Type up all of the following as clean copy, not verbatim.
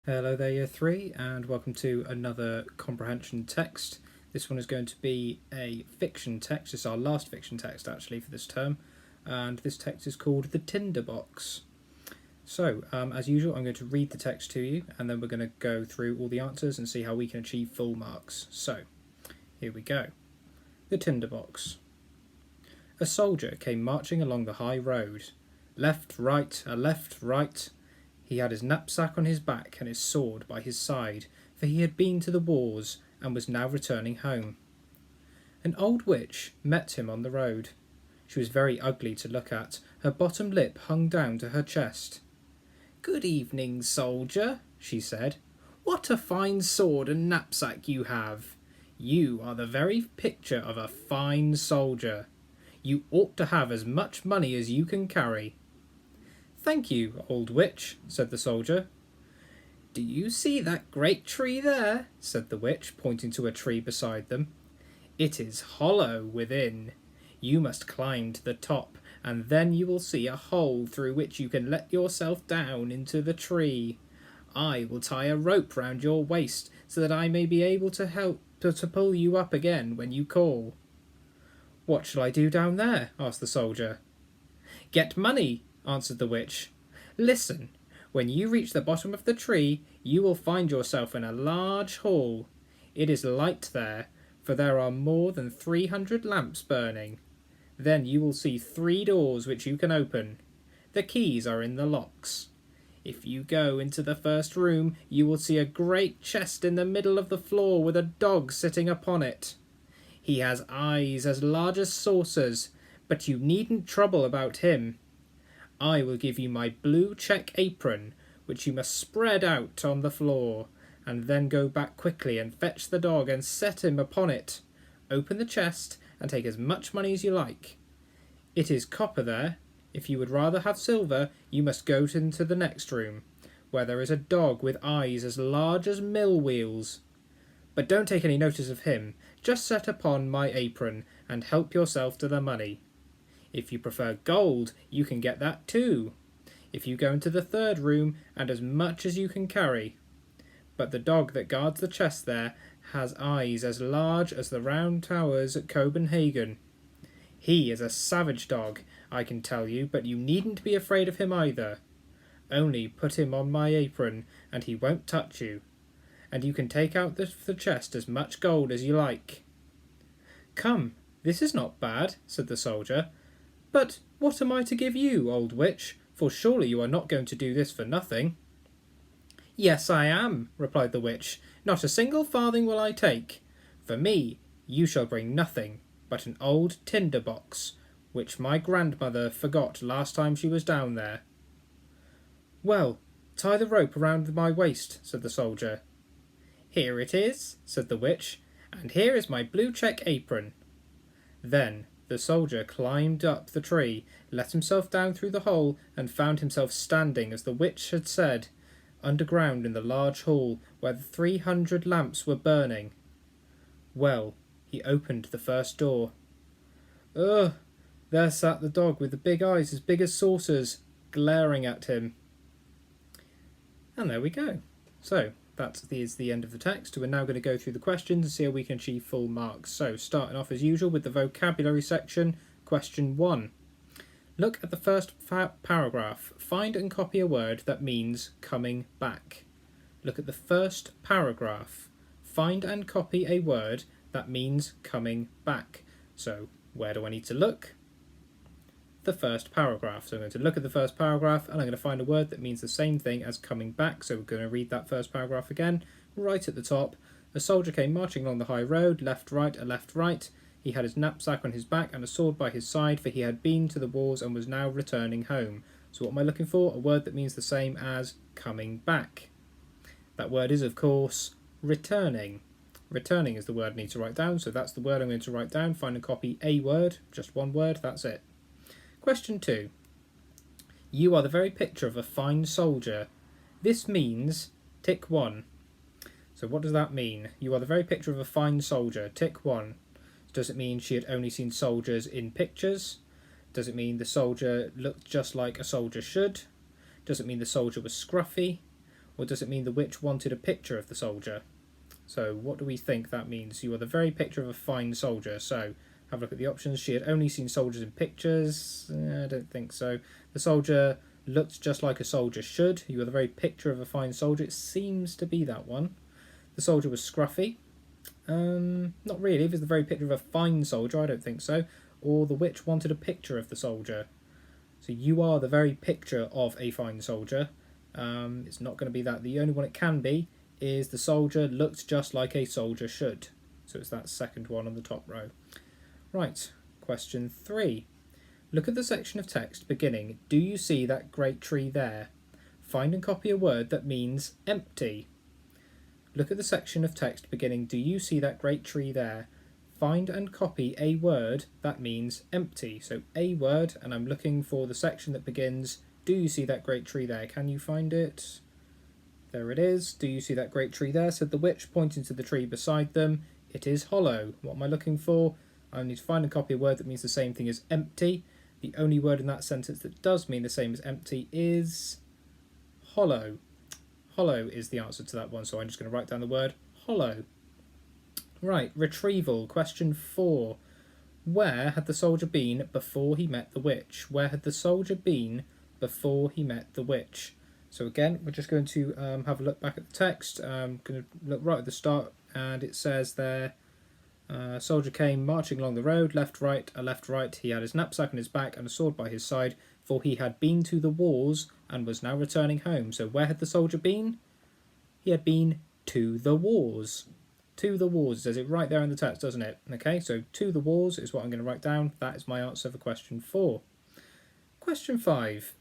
Hello there, Year 3, and welcome to another comprehension text. This one is going to be a fiction text. It's our last fiction text, actually, for this term, and this text is called The Tinderbox. So, as usual, I'm going to read the text to you, and then we're going to go through all the answers and see how we can achieve full marks. So, here we go. The Tinderbox. A soldier came marching along the high road. Left, right, a left, right. He had his knapsack on his back and his sword by his side, for he had been to the wars and was now returning home. An old witch met him on the road. She was very ugly to look at. Her bottom lip hung down to her chest. "Good evening, soldier," she said. "What a fine sword and knapsack you have. You are the very picture of a fine soldier. You ought to have as much money as you can carry." "Thank you, old witch," said the soldier. "Do you see that great tree there?" said the witch, pointing to a tree beside them. "It is hollow within. You must climb to the top, and then you will see a hole through which you can let yourself down into the tree. I will tie a rope round your waist so that I may be able to help to pull you up again when you call." "What shall I do down there?" asked the soldier. "Get money," answered the witch. "Listen, when you reach the bottom of the tree, you will find yourself in a large hall. It is light there, for there are more than 300 lamps burning. Then you will see 3 doors which you can open. The keys are in the locks. If you go into the first room, you will see a great chest in the middle of the floor with a dog sitting upon it. He has eyes as large as saucers, but you needn't trouble about him. I will give you my blue check apron, which you must spread out on the floor, and then go back quickly and fetch the dog and set him upon it. Open the chest and take as much money as you like. It is copper there. If you would rather have silver, you must go into the next room, where there is a dog with eyes as large as mill wheels. But don't take any notice of him. Just set upon my apron and help yourself to the money. If you prefer gold, you can get that too. If you go into the third room, and as much as you can carry. But the dog that guards the chest there has eyes as large as the round towers at Copenhagen. He is a savage dog, I can tell you, but you needn't be afraid of him either. Only put him on my apron, and he won't touch you. And you can take out the chest as much gold as you like." "Come, this is not bad," said the soldier. "But what am I to give you, old witch? For surely you are not going to do this for nothing." "Yes, I am," replied the witch. "Not a single farthing will I take. For me you shall bring nothing but an old tinder box, which my grandmother forgot last time she was down there." "Well, tie the rope around my waist," said the soldier. "Here it is," said the witch, "and here is my blue check apron." Then the soldier climbed up the tree, let himself down through the hole, and found himself standing, as the witch had said, underground in the large hall, where the 300 lamps were burning. Well, he opened the first door. Ugh! There sat the dog with the big eyes as big as saucers, glaring at him. And there we go. So, that is the end of the text. We're now going to go through the questions and see how we can achieve full marks. So, starting off as usual with the vocabulary section. Question 1. Look at the first paragraph. Find and copy a word that means coming back. Look at the first paragraph. Find and copy a word that means coming back. So, where do I need to look? The first paragraph. So I'm going to look at the first paragraph and I'm going to find a word that means the same thing as coming back. So we're going to read that first paragraph again. Right at the top, a soldier came marching along the high road, left, right, a left, right. He had his knapsack on his back and a sword by his side, for he had been to the wars and was now returning home. So what am I looking for? A word that means the same as coming back. That word is, of course, returning. Returning is the word I need to write down, so that's the word I'm going to write down. Find and copy a word, just one word, that's it. Question 2. You are the very picture of a fine soldier. This means tick 1. So what does that mean? You are the very picture of a fine soldier. Tick 1. Does it mean she had only seen soldiers in pictures? Does it mean the soldier looked just like a soldier should? Does it mean the soldier was scruffy? or does it mean the witch wanted a picture of the soldier? So what do we think that means? You are the very picture of a fine soldier. So have a look at the options. She had only seen soldiers in pictures. I don't think so. The soldier looked just like a soldier should. You are the very picture of a fine soldier. It seems to be that one. The soldier was scruffy. Not really. If it's the very picture of a fine soldier, I don't think so. Or the witch wanted a picture of the soldier. So you are the very picture of a fine soldier. It's not going to be that. The only one it can be is the soldier looked just like a soldier should. So it's that second one on the top row. Right, question 3. Look at the section of text beginning, do you see that great tree there? Find and copy a word that means empty. Look at the section of text beginning, do you see that great tree there? Find and copy a word that means empty. So a word, and I'm looking for the section that begins, do you see that great tree there? Can you find it? There it is. Do you see that great tree there? Said the witch, pointing to the tree beside them. It is hollow. What am I looking for? I need to find and copy a word that means the same thing as empty. The only word in that sentence that does mean the same as empty is hollow. Hollow is the answer to that one, so I'm just going to write down the word hollow. Right, retrieval. Question 4. Where had the soldier been before he met the witch? Where had the soldier been before he met the witch? So again, we're just going to have a look back at the text. I'm going to look right at the start, and it says there, soldier came marching along the road, left, right, a left, right. He had his knapsack on his back and a sword by his side, for he had been to the wars and was now returning home. So where had the soldier been? He had been to the wars. To the wars. It says it right there in the text, doesn't it? Okay, so to the wars is what I'm going to write down. That is my answer for question 4. Question 5.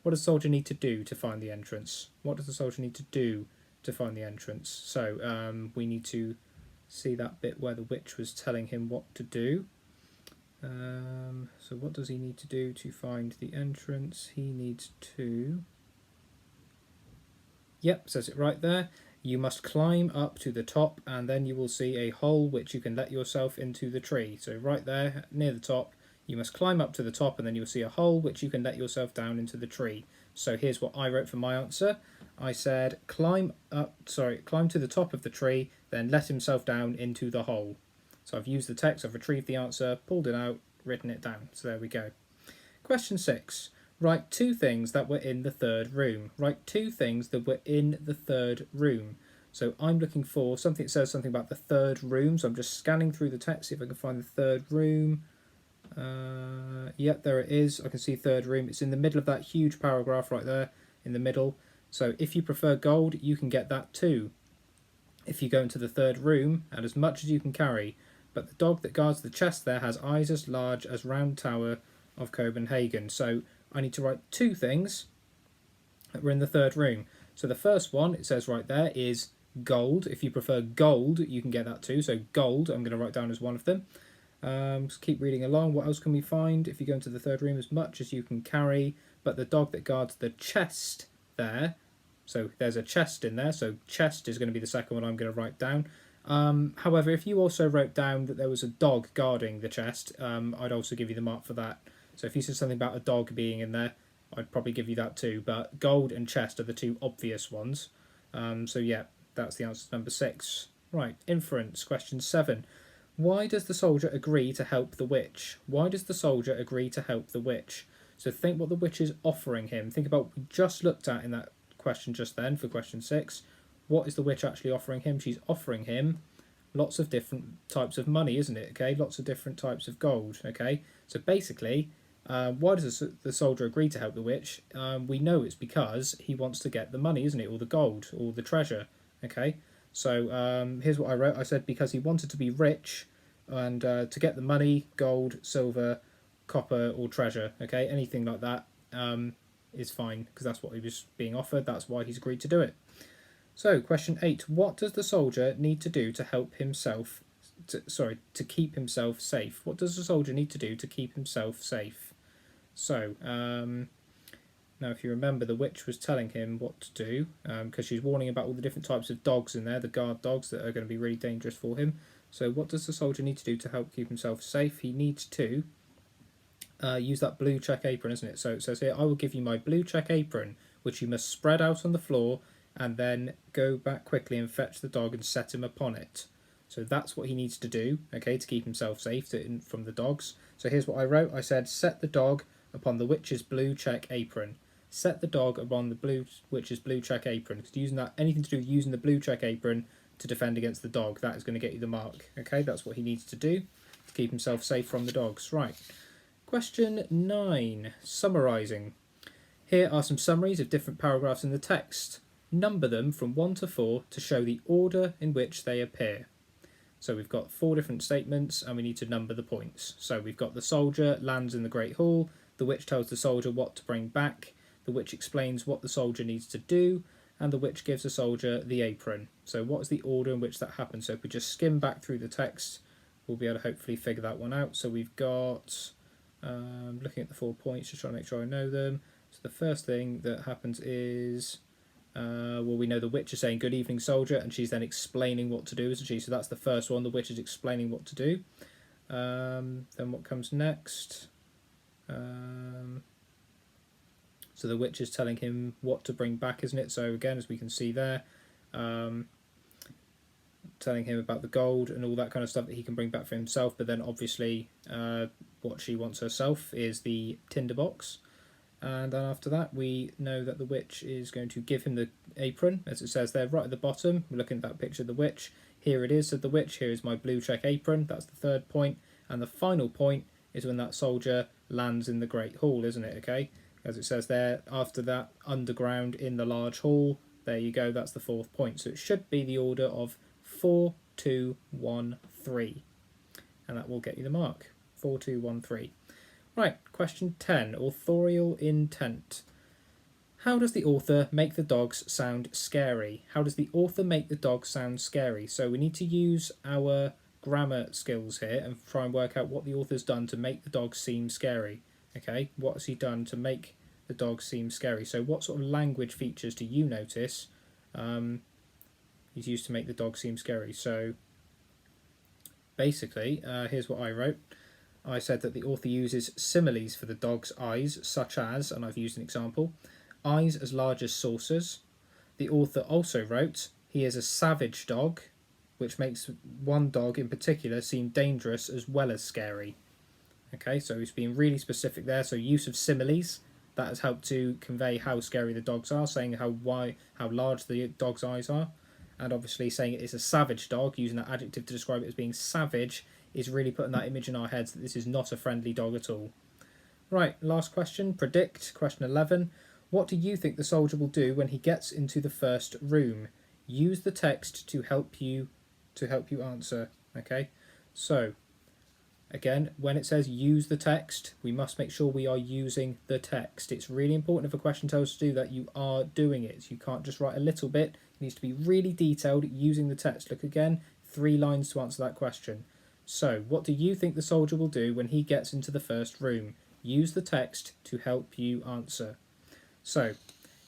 What does the soldier need to do to find the entrance? What does the soldier need to do to find the entrance? So we need to see that bit where the witch was telling him what to do. So what does he need to do to find the entrance? He needs to... Yep, says it right there. You must climb up to the top, and then you will see a hole which you can let yourself into the tree. So right there, near the top, you must climb up to the top, and then you'll see a hole which you can let yourself down into the tree. So here's what I wrote for my answer. I said climb to the top of the tree, then let himself down into the hole. So I've used the text, I've retrieved the answer, pulled it out, written it down. So there we go. Question 6. Write 2 things that were in the third room. Write 2 things that were in the third room. So I'm looking for something that says something about the third room. So I'm just scanning through the text, see if I can find the third room. Yep, there it is. I can see third room. It's in the middle of that huge paragraph right there in the middle. So if you prefer gold, you can get that too. If you go into the third room, and as much as you can carry. But the dog that guards the chest there has eyes as large as round tower of Copenhagen. So I need to write 2 things that were in the third room. So the first one, it says right there, is gold. If you prefer gold, you can get that too. So gold, I'm going to write down as one of them. Just keep reading along. What else can we find? If you go into the third room, as much as you can carry. But the dog that guards the chest there. So there's a chest in there. So chest is going to be the second one I'm going to write down. However, if you also wrote down that there was a dog guarding the chest, I'd also give you the mark for that. So if you said something about a dog being in there, I'd probably give you that too. But gold and chest are the 2 obvious ones. So yeah, that's the answer to number 6. Right, inference, question 7. Why does the soldier agree to help the witch? Why does the soldier agree to help the witch? So think what the witch is offering him. Think about what we just looked at in that question just then for question 6. What is the witch actually offering him? She's offering him lots of different types of money, isn't it? Okay, lots of different types of gold. Okay, so basically, why does the soldier agree to help the witch? We know it's because he wants to get the money, isn't it? Or the gold, or the treasure. Okay, so here's what I wrote. I said because he wanted to be rich, and to get the money, gold, silver, copper, or treasure. Okay, anything like that is fine because that's what he was being offered. That's why he's agreed to do it. So, question 8. What does the soldier need to do to help himself, to keep himself safe? What does the soldier need to do to keep himself safe? So, now if you remember, the witch was telling him what to do, because she's warning about all the different types of dogs in there, the guard dogs that are going to be really dangerous for him. So what does the soldier need to do to help keep himself safe? He needs to use that blue check apron, isn't it? So it says here, I will give you my blue check apron, which you must spread out on the floor and then go back quickly and fetch the dog and set him upon it. So that's what he needs to do, okay, to keep himself safe from the dogs. So here's what I wrote. I said, set the dog upon the witch's blue check apron. Set the dog upon the witch's blue check apron. Because using that, anything to do with using the blue check apron to defend against the dog, that is going to get you the mark. Okay, that's what he needs to do to keep himself safe from the dogs. Right. Question 9, summarising. Here are some summaries of different paragraphs in the text. Number them from 1 to 4 to show the order in which they appear. So we've got 4 different statements and we need to number the points. So we've got the soldier lands in the Great Hall, the witch tells the soldier what to bring back, the witch explains what the soldier needs to do, and the witch gives the soldier the apron. So what is the order in which that happens? So if we just skim back through the text, we'll be able to hopefully figure that one out. So we've got, looking at the 4 points, just trying to make sure I know them. So the first thing that happens is, well, we know the witch is saying, good evening, soldier, and she's then explaining what to do, isn't she? So that's the first one, the witch is explaining what to do. Then what comes next? So the witch is telling him what to bring back, isn't it? So again, as we can see there, telling him about the gold and all that kind of stuff that he can bring back for himself, but then obviously what she wants herself is the tinderbox. And then after that, we know that the witch is going to give him the apron, as it says there, right at the bottom. We're looking at that picture of the witch. Here it is, said the witch. Here is my blue check apron. That's the third point. And the final point is when that soldier lands in the Great Hall, isn't it? Okay, as it says there, after that, underground in the large hall. There you go, that's the fourth point. So it should be the order of 4, 2, 1, 3. And that will get you the mark. 4, 2, 1, 3. Right, question 10, authorial intent. How does the author make the dogs sound scary? How does the author make the dogs sound scary? So we need to use our grammar skills here and try and work out what the author's done to make the dogs seem scary. Okay, what has he done to make the dogs seem scary? So what sort of language features do you notice he's used to make the dogs seem scary? So basically, here's what I wrote. I said that the author uses similes for the dog's eyes, such as, and I've used an example, eyes as large as saucers. The author also wrote, he is a savage dog, which makes one dog in particular seem dangerous as well as scary. Okay, so he's being really specific there. So use of similes, that has helped to convey how scary the dogs are, saying how large the dog's eyes are. And obviously saying it is a savage dog, using that adjective to describe it as being savage, is really putting that image in our heads that this is not a friendly dog at all. Right, last question, predict, question 11. What do you think the soldier will do when he gets into the first room? Use the text to help you answer. Okay, so again, when it says use the text, we must make sure we are using the text. It's really important if a question tells us to do that, you are doing it. You can't just write a little bit. It needs to be really detailed using the text. Look again, 3 lines to answer that question. So, what do you think the soldier will do when he gets into the first room? Use the text to help you answer. So,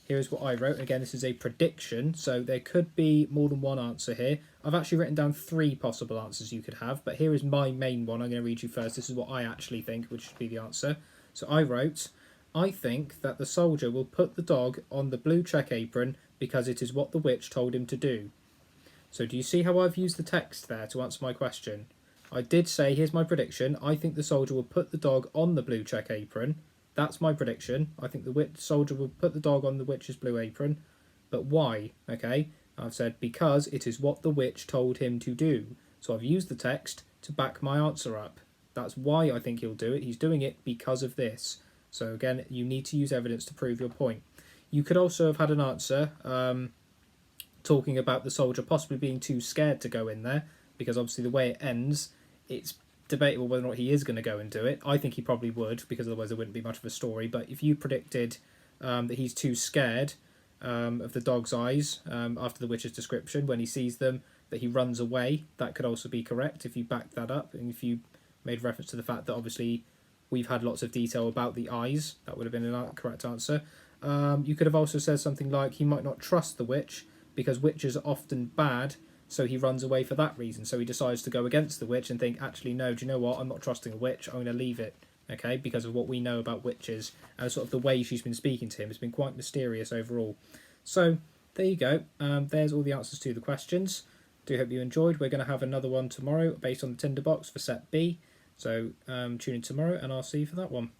here's what I wrote. Again, this is a prediction, so there could be more than one answer here. I've actually written down 3 possible answers you could have, but here is my main one. I'm going to read you first. This is what I actually think, which should be the answer. So I wrote, I think that the soldier will put the dog on the blue check apron because it is what the witch told him to do. So do you see how I've used the text there to answer my question? I did say, here's my prediction, I think the soldier will put the dog on the blue check apron. That's my prediction. I think the soldier will put the dog on the witch's blue apron. But why? Okay, I've said because it is what the witch told him to do. So I've used the text to back my answer up. That's why I think he'll do it. He's doing it because of this. So again, you need to use evidence to prove your point. You could also have had an answer talking about the soldier possibly being too scared to go in there, because obviously the way it ends, it's debatable whether or not he is going to go and do it. I think he probably would, because otherwise there wouldn't be much of a story. But if you predicted that he's too scared of the dog's eyes after the witch's description, when he sees them, that he runs away, that could also be correct if you backed that up. And if you made reference to the fact that obviously we've had lots of detail about the eyes, that would have been a correct answer. You could have also said something like he might not trust the witch because witches are often bad, so he runs away for that reason. So he decides to go against the witch and think, actually, no, do you know what? I'm not trusting a witch. I'm going to leave it, okay, because of what we know about witches and sort of the way she's been speaking to him. It's been quite mysterious overall. So there you go. There's all the answers to the questions. Do hope you enjoyed. We're going to have another one tomorrow based on the Tinderbox for set B. So tune in tomorrow and I'll see you for that one.